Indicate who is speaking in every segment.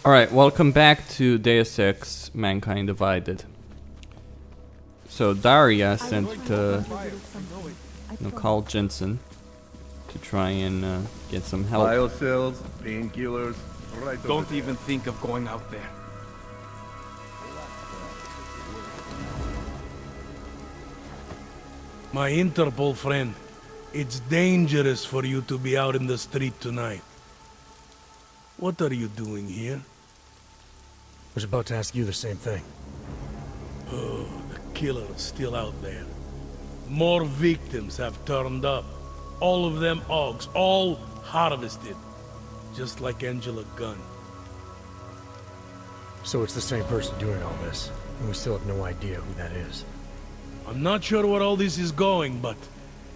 Speaker 1: Alright, welcome back to Deus Ex Mankind Divided. So Daria sent Carl Jensen to try and get some help.
Speaker 2: Biocells, painkillers, right.
Speaker 3: Don't even think of going out there.
Speaker 4: My Interpol friend, it's dangerous for you to be out in the street tonight. What are you doing here?
Speaker 5: I was about to ask you the same thing.
Speaker 4: Oh, the killer is still out there. More victims have turned up. All of them Augs, all harvested. Just like Angela Gunn.
Speaker 5: So it's the same person doing all this, and we still have no idea who that is.
Speaker 4: I'm not sure where all this is going, but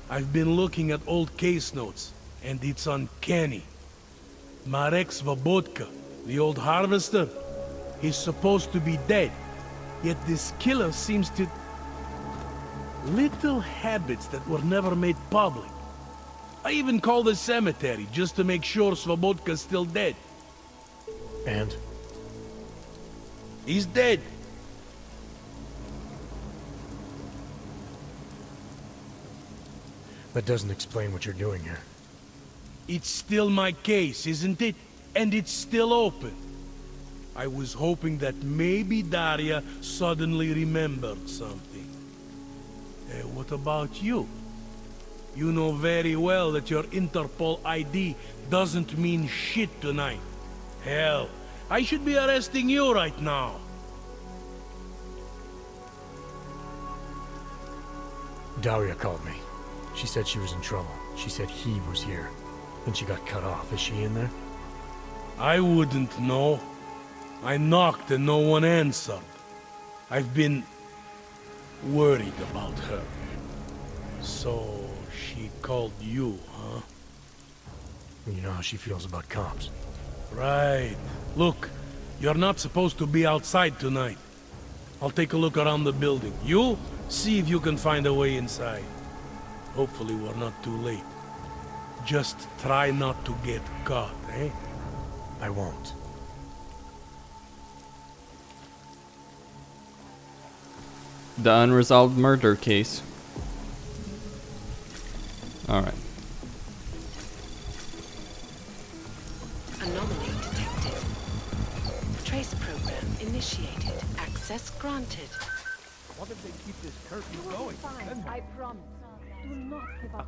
Speaker 4: I've been looking at old case notes, and it's uncanny. Marek Svobotka, the old harvester, he's supposed to be dead. Yet this killer seems to... Little habits that were never made public. I even called the cemetery just to make sure Svobodka's still dead.
Speaker 5: And?
Speaker 4: He's dead.
Speaker 5: That doesn't explain what you're doing here.
Speaker 4: It's still my case, isn't it? And it's still open. I was hoping that maybe Daria suddenly remembered something. What about you? You know very well that your Interpol ID doesn't mean shit tonight. Hell, I should be arresting you right now.
Speaker 5: Daria called me. She said she was in trouble. She said he was here. Then she got cut off. Is she in there?
Speaker 4: I wouldn't know. I knocked and no one answered. I've been worried about her. So she called you, huh?
Speaker 5: You know how she feels about cops.
Speaker 4: Right. Look, you're not supposed to be outside tonight. I'll take a look around the building. You, see if you can find a way inside. Hopefully we're not too late. Just try not to get caught, eh?
Speaker 5: I won't.
Speaker 1: The unresolved murder case. Alright.
Speaker 6: Anomaly detected. Trace program initiated. Access granted.
Speaker 2: What if they keep this curfew going?
Speaker 7: Fine, I promise. Do not give up.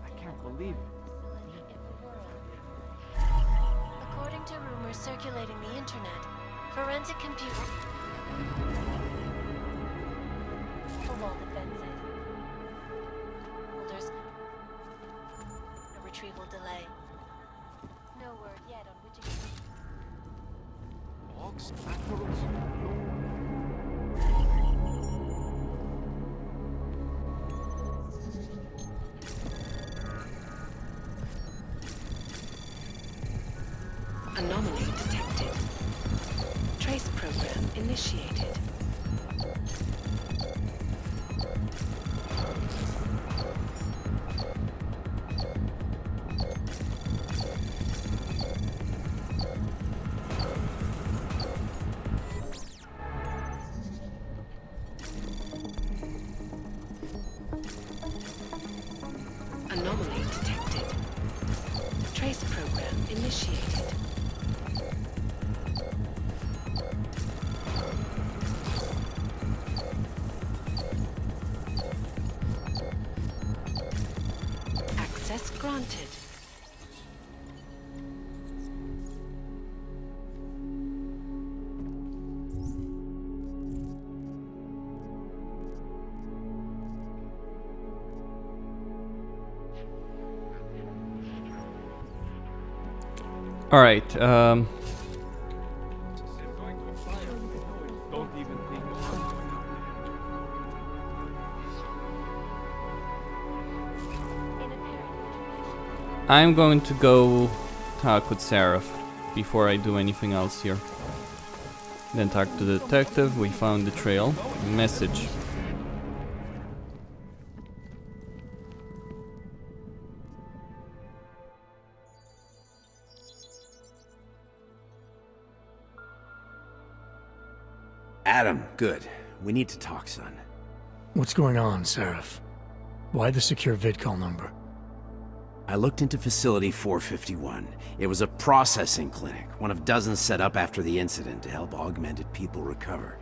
Speaker 3: I can't believe it.
Speaker 8: According to rumors circulating the internet, forensic computer for wall defenses. Holders. A retrieval delay. No word yet on which
Speaker 3: Logs, mackerels.
Speaker 6: Anomaly detected. Trace program initiated. Anomaly detected. Trace program initiated. Access granted.
Speaker 1: Alright,
Speaker 3: Don't even think of going out there.
Speaker 1: I'm going to go talk with Serif before I do anything else here. Then talk to the detective. We found the trail. Message.
Speaker 9: Adam, good. We need to talk, son.
Speaker 5: What's going on, Serif? Why the secure vidcall number?
Speaker 9: I looked into Facility 451. It was a processing clinic, one of dozens set up after the incident to help augmented people recover.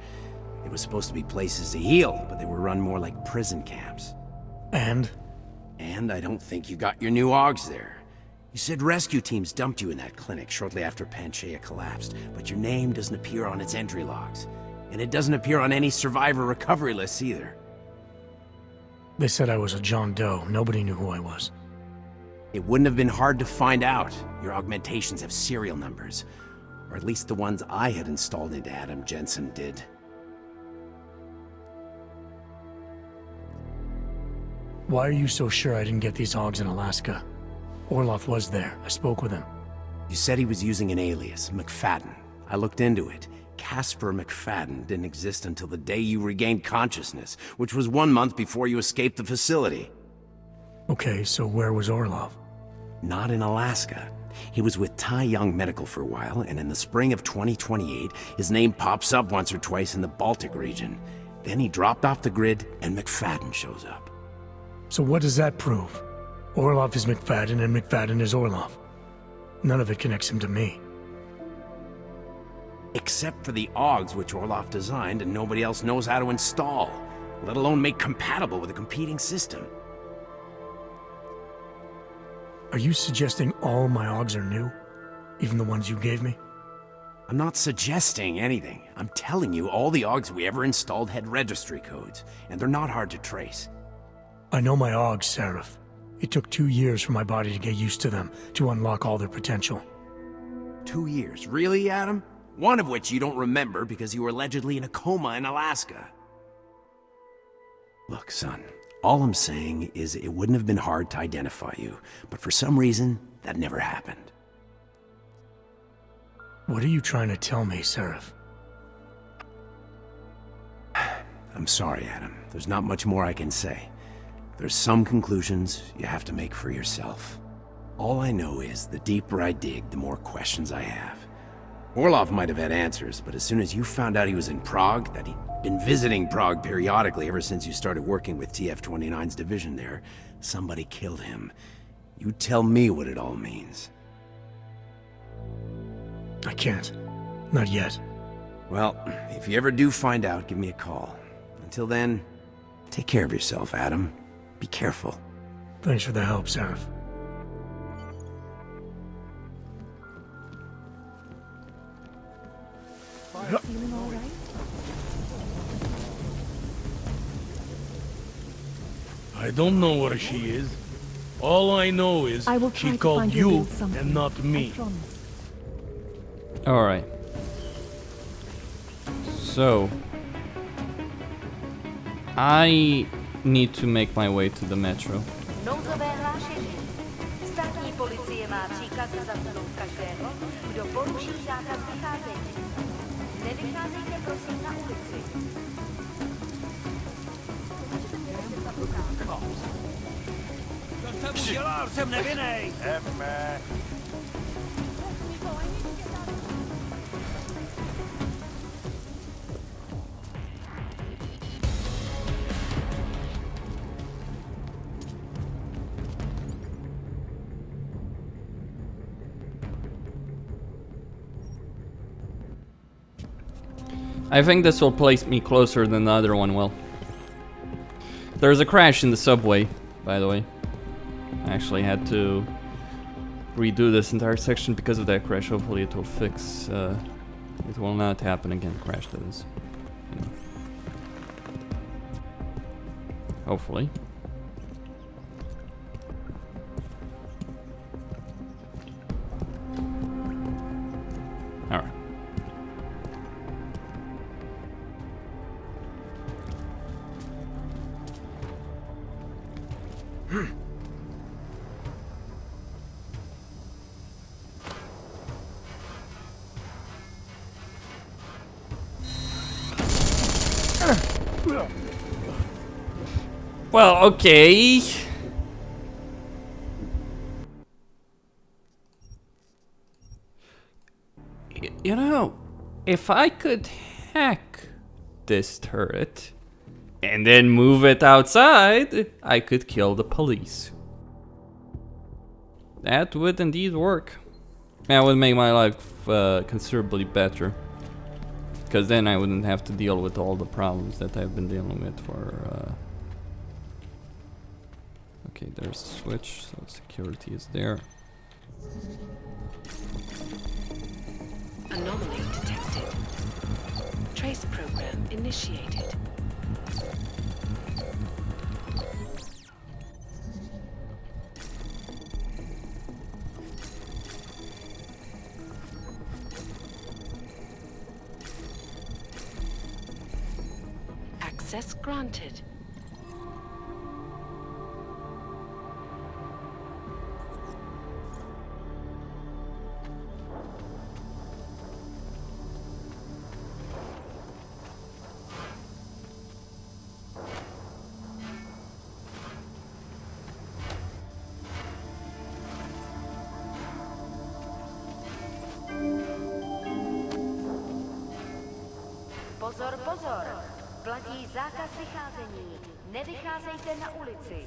Speaker 9: It was supposed to be places to heal, but they were run more like prison camps.
Speaker 5: And?
Speaker 9: And I don't think you got your new augs there. You said rescue teams dumped you in that clinic shortly after Panchaea collapsed, but your name doesn't appear on its entry logs. And it doesn't appear on any survivor recovery lists either.
Speaker 5: They said I was a John Doe. Nobody knew who I was.
Speaker 9: It wouldn't have been hard to find out. Your augmentations have serial numbers. Or at least the ones I had installed into Adam Jensen did.
Speaker 5: Why are you so sure I didn't get these hogs in Alaska? Orloff was there. I spoke with him.
Speaker 9: You said he was using an alias, McFadden. I looked into it. Casper McFadden didn't exist until the day you regained consciousness, which was 1 month before you escaped the facility.
Speaker 5: Okay, so where was Orlov?
Speaker 9: Not in Alaska. He was with Tai Yong Medical for a while, and in the spring of 2028, his name pops up once or twice in the Baltic region. Then he dropped off the grid, and McFadden shows up.
Speaker 5: So what does that prove? Orlov is McFadden, and McFadden is Orlov. None of it connects him to me.
Speaker 9: Except for the augs which Orlov designed and nobody else knows how to install, let alone make compatible with a competing system.
Speaker 5: Are you suggesting all my augs are new? Even the ones you gave me?
Speaker 9: I'm not suggesting anything. I'm telling you all the augs we ever installed had registry codes, and they're not hard to trace.
Speaker 5: I know my augs, Serif. It took 2 years for my body to get used to them, to unlock all their potential.
Speaker 9: 2 years? Really, Adam? One of which you don't remember because you were allegedly in a coma in Alaska. Look, son, all I'm saying is it wouldn't have been hard to identify you, but for some reason, that never happened.
Speaker 5: What are you trying to tell me, Serif?
Speaker 9: I'm sorry, Adam. There's not much more I can say. There's some conclusions you have to make for yourself. All I know is the deeper I dig, the more questions I have. Orlov might have had answers, but as soon as you found out he was in Prague, that he'd been visiting Prague periodically ever since you started working with TF-29's division there, somebody killed him. You tell me what it all means.
Speaker 5: I can't. Not yet.
Speaker 9: Well, if you ever do find out, give me a call. Until then, take care of yourself, Adam. Be careful.
Speaker 5: Thanks for the help, Serif.
Speaker 7: Feeling all right?
Speaker 4: I don't know where she is. All I know is
Speaker 7: I will try
Speaker 4: she
Speaker 7: to
Speaker 4: called
Speaker 7: find your
Speaker 4: you
Speaker 7: real something.
Speaker 4: and not
Speaker 7: I
Speaker 4: me.
Speaker 7: promise.
Speaker 1: Alright. So I need to make my way to the metro.
Speaker 8: Nouzové hlášení. Státní policie má příkaz zatknout každého, kdo poruší zákaz vycházení. Nevycházejte prosím na ulici.
Speaker 2: Dělal jsem nevinnej! Efe!
Speaker 1: I think this will place me closer than the other one will. There's a crash in the subway, by the way. I actually had to redo this entire section because of that crash. Hopefully it will fix, it will not happen again. Crash that is. You know. Hopefully. Alright. Well, okay. You know, if I could hack this turret and then move it outside, I could kill the police. That would indeed work. That would make my life considerably better. Because then I wouldn't have to deal with all the problems that I've been dealing with for... Okay, there's a switch, so security is there.
Speaker 6: Anomaly detected. Trace program initiated. Access granted.
Speaker 8: Pozor, pozor! Platí zákaz vycházení. Nevycházejte na ulici.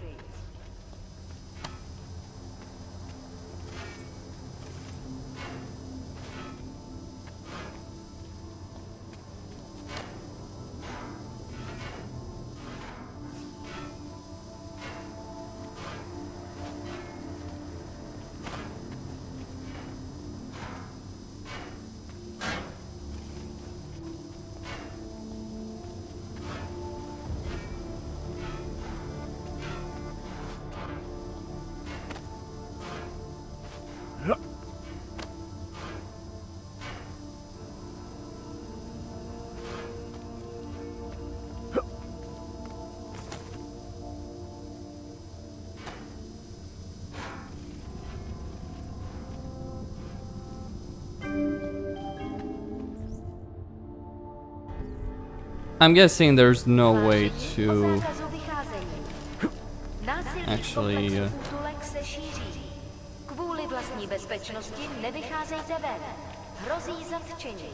Speaker 1: I'm guessing there's no way to actually
Speaker 8: Kvůli vlastní bezpečnosti nevycházejte ven. Hrozí zatčení.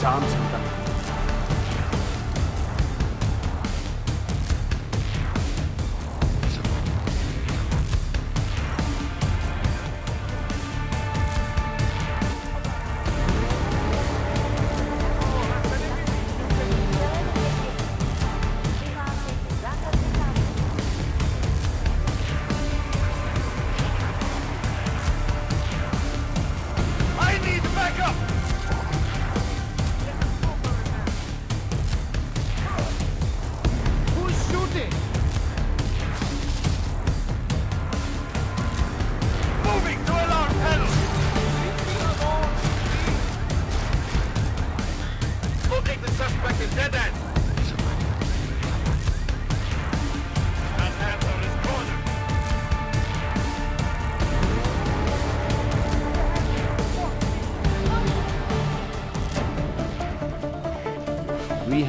Speaker 3: Sám jsem tam.
Speaker 2: Move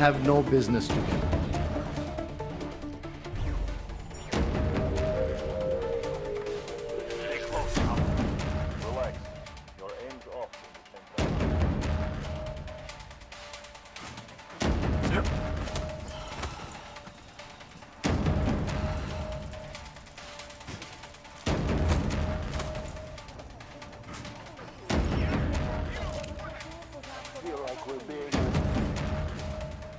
Speaker 10: have no business to be.
Speaker 2: Stay close now. Relax. Your aim's off. Feel like we're being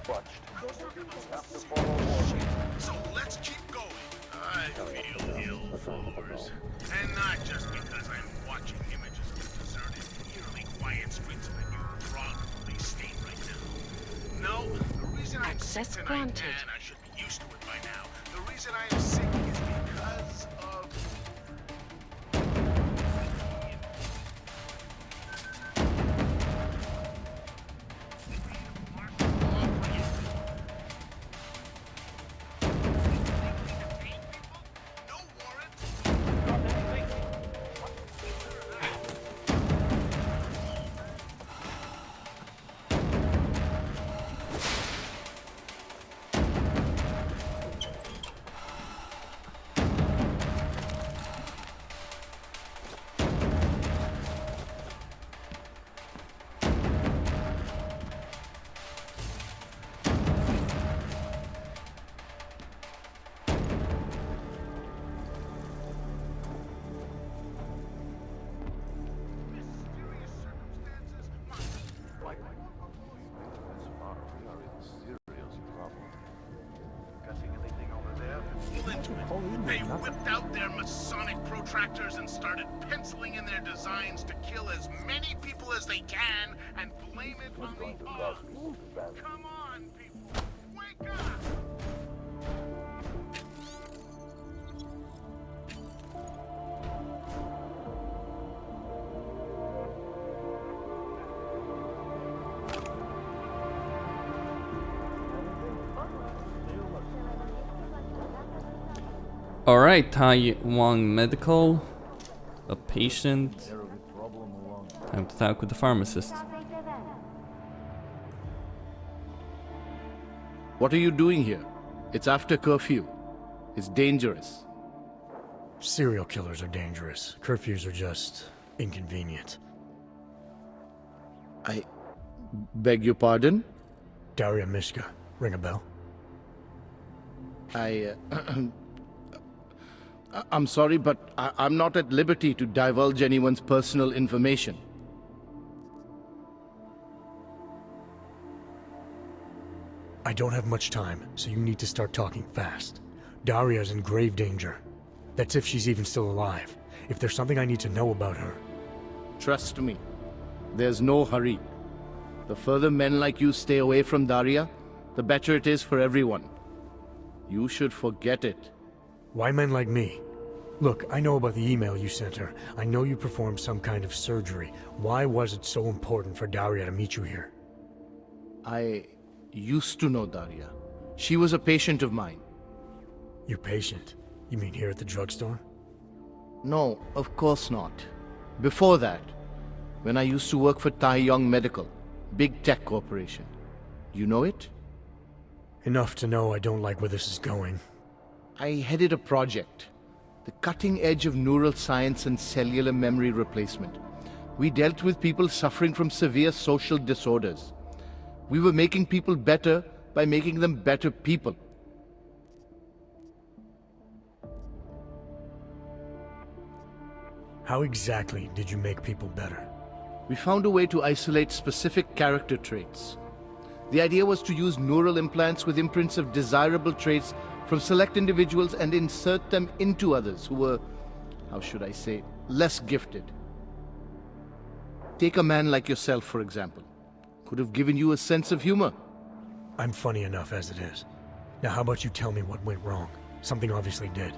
Speaker 2: watched. Have to follow orders.
Speaker 11: So let's keep going. I feel ill, followers. And not just because I'm watching images of the deserted, eerily quiet streets of a new Prague police state right now. No, the reason I'm sick
Speaker 6: Access
Speaker 11: tonight,
Speaker 6: granted.
Speaker 11: and I should be used to it by now, the reason I am sick is because of... No warrant. Mysterious circumstances. Pull into it. They whipped out their Masonic protractors and started penciling in their designs to kill as many people as they can and blame it on the odds. Come on, people. Wake up!
Speaker 1: Alright, Taiwan Medical. A patient. Time to talk with the pharmacist.
Speaker 10: What are you doing here? It's after curfew. It's dangerous.
Speaker 5: Serial killers are dangerous. Curfews are just inconvenient.
Speaker 10: I beg your pardon?
Speaker 5: Daria Mishka. Ring a bell?
Speaker 10: I'm sorry, but I'm not at liberty to divulge anyone's personal information.
Speaker 5: I don't have much time, so you need to start talking fast. Daria's in grave danger. That's if she's even still alive. If there's something I need to know about her...
Speaker 10: Trust me, there's no hurry. The further men like you stay away from Daria, the better it is for everyone. You should forget it.
Speaker 5: Why men like me? Look, I know about the email you sent her. I know you performed some kind of surgery. Why was it so important for Daria to meet you here?
Speaker 10: I used to know Daria. She was a patient of mine.
Speaker 5: Your patient? You mean here at the drugstore?
Speaker 10: No, of course not. Before that, when I used to work for Yong Medical, big tech corporation. You know it?
Speaker 5: Enough to know I don't like where this is going.
Speaker 10: I headed a project, the cutting edge of neural science and cellular memory replacement. We dealt with people suffering from severe social disorders. We were making people better by making them better people.
Speaker 5: How exactly did you make people better?
Speaker 10: We found a way to isolate specific character traits. The idea was to use neural implants with imprints of desirable traits from select individuals and insert them into others who were, how should I say, less gifted. Take a man like yourself, for example. Could have given you a sense of humor.
Speaker 5: I'm funny enough as it is. Now how about you tell me what went wrong? Something obviously did.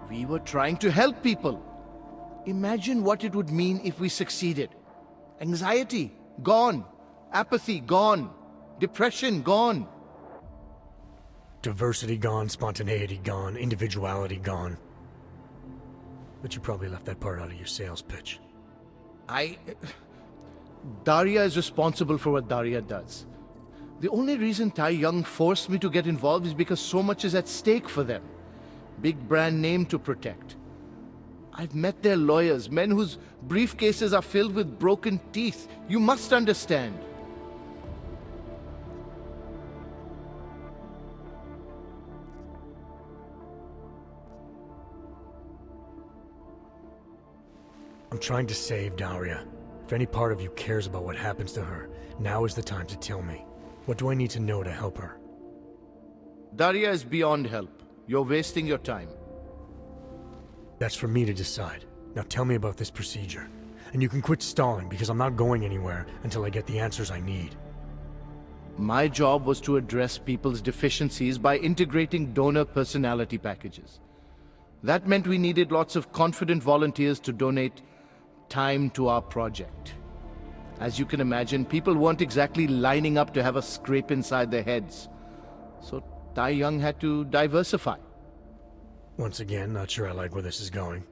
Speaker 10: We were trying to help people. Imagine what it would mean if we succeeded. Anxiety, gone. Apathy, gone. Depression, gone.
Speaker 5: Diversity gone, spontaneity gone, individuality gone. But you probably left that part out of your sales pitch.
Speaker 10: Daria is responsible for what Daria does. The only reason Tai Yong forced me to get involved is because so much is at stake for them. Big brand name to protect. I've met their lawyers, men whose briefcases are filled with broken teeth. You must understand.
Speaker 5: I'm trying to save Daria. If any part of you cares about what happens to her, now is the time to tell me. What do I need to know to help her?
Speaker 10: Daria is beyond help. You're wasting your time.
Speaker 5: That's for me to decide. Now tell me about this procedure. And you can quit stalling, because I'm not going anywhere until I get the answers I need.
Speaker 10: My job was to address people's deficiencies by integrating donor personality packages. That meant we needed lots of confident volunteers to donate time to our project. As you can imagine, people weren't exactly lining up to have a scrape inside their heads. So Tai Yong had to diversify.
Speaker 5: Once again, not sure I like where this is going.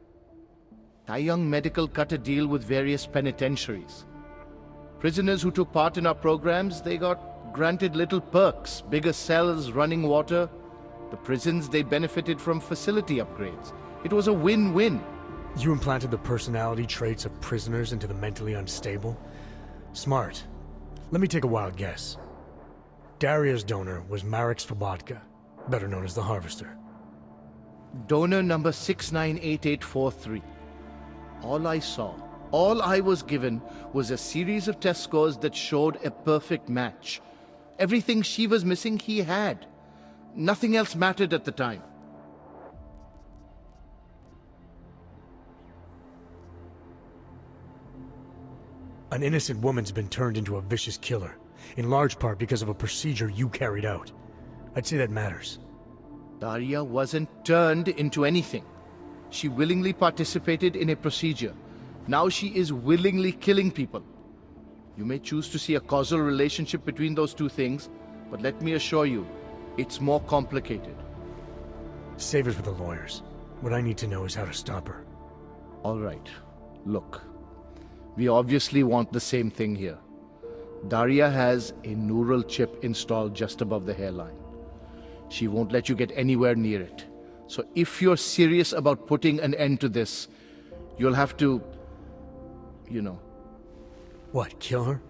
Speaker 10: Tai Yong Medical cut a deal with various penitentiaries. Prisoners who took part in our programs, they got granted little perks, bigger cells, running water. The prisons, they benefited from facility upgrades. It was a win-win.
Speaker 5: You implanted the personality traits of prisoners into the mentally unstable? Smart. Let me take a wild guess. Daria's donor was Marek Svobotka, better known as the Harvester.
Speaker 10: Donor number 698843. All I saw, all I was given, was a series of test scores that showed a perfect match. Everything she was missing, he had. Nothing else mattered at the time.
Speaker 5: An innocent woman's been turned into a vicious killer, in large part because of a procedure you carried out. I'd say that matters.
Speaker 10: Daria wasn't turned into anything. She willingly participated in a procedure. Now she is willingly killing people. You may choose to see a causal relationship between those two things, but let me assure you, it's more complicated.
Speaker 5: Save it for the lawyers. What I need to know is how to stop her.
Speaker 10: All right. Look. We obviously want the same thing here. Daria has a neural chip installed just above the hairline. She won't let you get anywhere near it. So if you're serious about putting an end to this, you'll have to, you know.
Speaker 5: What, kill her?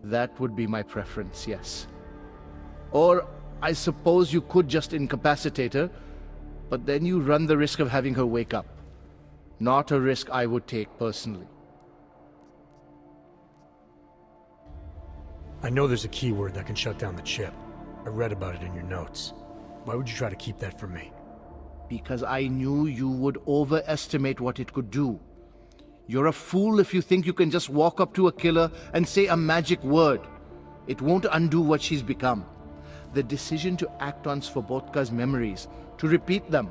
Speaker 10: That would be my preference, yes. Or I suppose you could just incapacitate her, but then you run the risk of having her wake up. Not a risk I would take personally.
Speaker 5: I know there's a keyword that can shut down the chip. I read about it in your notes. Why would you try to keep that from me?
Speaker 10: Because I knew you would overestimate what it could do. You're a fool if you think you can just walk up to a killer and say a magic word. It won't undo what she's become. The decision to act on Svobodka's memories, to repeat them,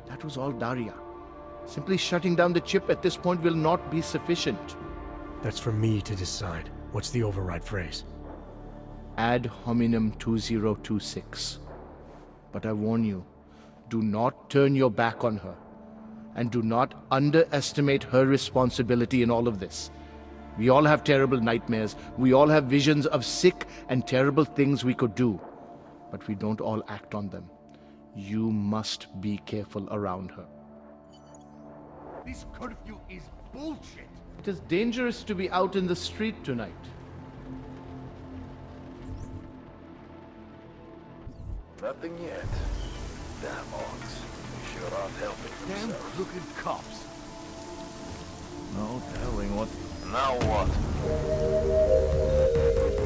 Speaker 10: that was all Daria. Simply shutting down the chip at this point will not be sufficient.
Speaker 5: That's for me to decide. What's the override phrase?
Speaker 10: Ad hominem 2026. But I warn you, do not turn your back on her. And do not underestimate her responsibility in all of this. We all have terrible nightmares. We all have visions of sick and terrible things we could do. But we don't all act on them. You must be careful around her.
Speaker 11: This curfew is bullshit.
Speaker 10: It is dangerous to be out in the street tonight.
Speaker 2: Nothing yet. Damn orcs. Sure aren't helping
Speaker 11: Damn
Speaker 2: themselves.
Speaker 11: looking cops.
Speaker 2: No telling what. Now what?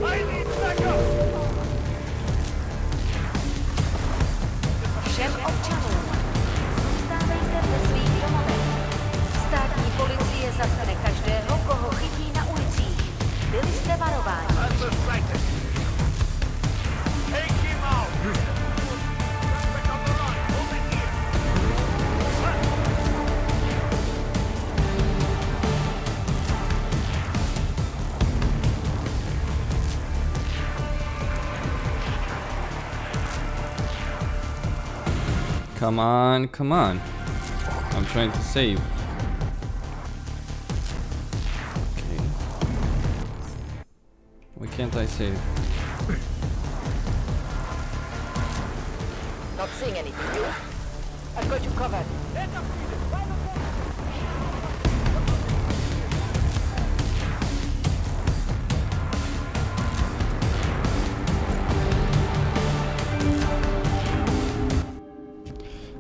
Speaker 11: I need backup!
Speaker 8: Všem občanům, zůstávejte ve svých domovech. Státní policie zatkne každého, koho chytí na ulicích. Byli jste varováni.
Speaker 11: That's a sighting. Take him out! Suspect on the run. Hold it here.
Speaker 1: Come on, come on. I'm trying to save. Okay. We can can't I save?
Speaker 8: Not seeing anything, you? I've got you covered.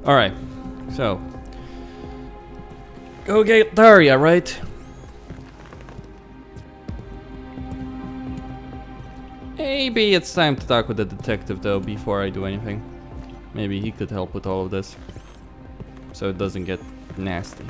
Speaker 1: Alright, so. Go get Daria, right? Maybe it's time to talk with the detective though before I do anything. Maybe he could help with all of this. So it doesn't get nasty.